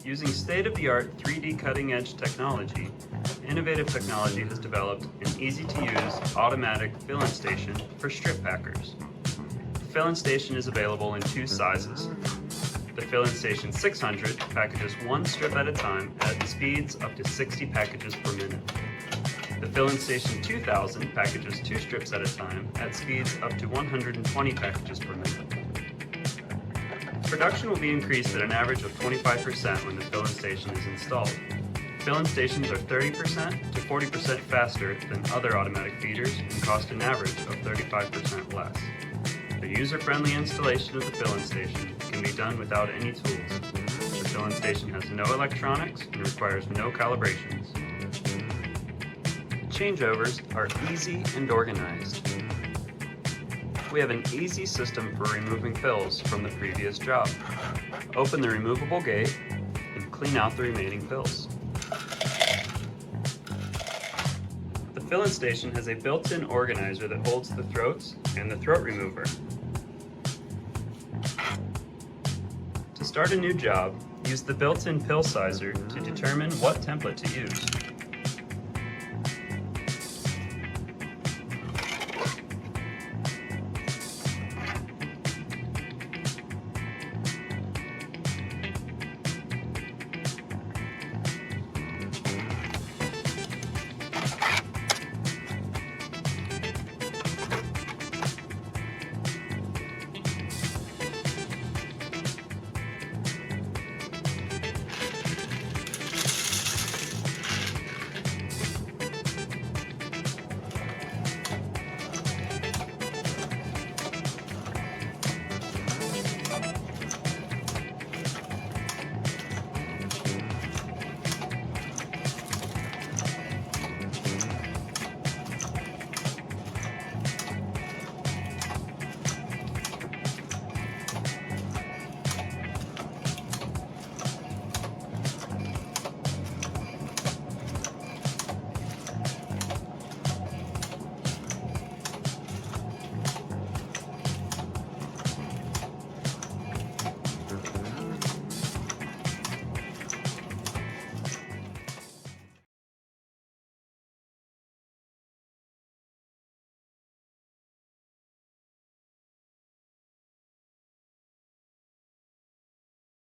Using state-of-the-art 3D cutting-edge technology, Innovative Technology has developed an easy-to-use automatic Fillin Station for strip packers. The Fillin Station is available in two sizes. The Fillin Station 600 packages one strip at a time at speeds up to 60 packages per minute. The Fillin Station 2000 packages two strips at a time at speeds up to 120 packages per minute. Production will be increased at an average of 25% when the Fillin Station is installed. Fillin Stations are 30% to 40% faster than other automatic feeders and cost an average of 35% less. The user-friendly installation of the Fillin Station can be done without any tools. The Fillin Station has no electronics and requires no calibrations. Changeovers are easy and organized. We have an easy system for removing fills from the previous job. Open the removable gate and clean out the remaining fills. The Fillin Station has a built-in organizer that holds the throats and the throat remover. To start a new job, use the built-in pill sizer to determine what template to use.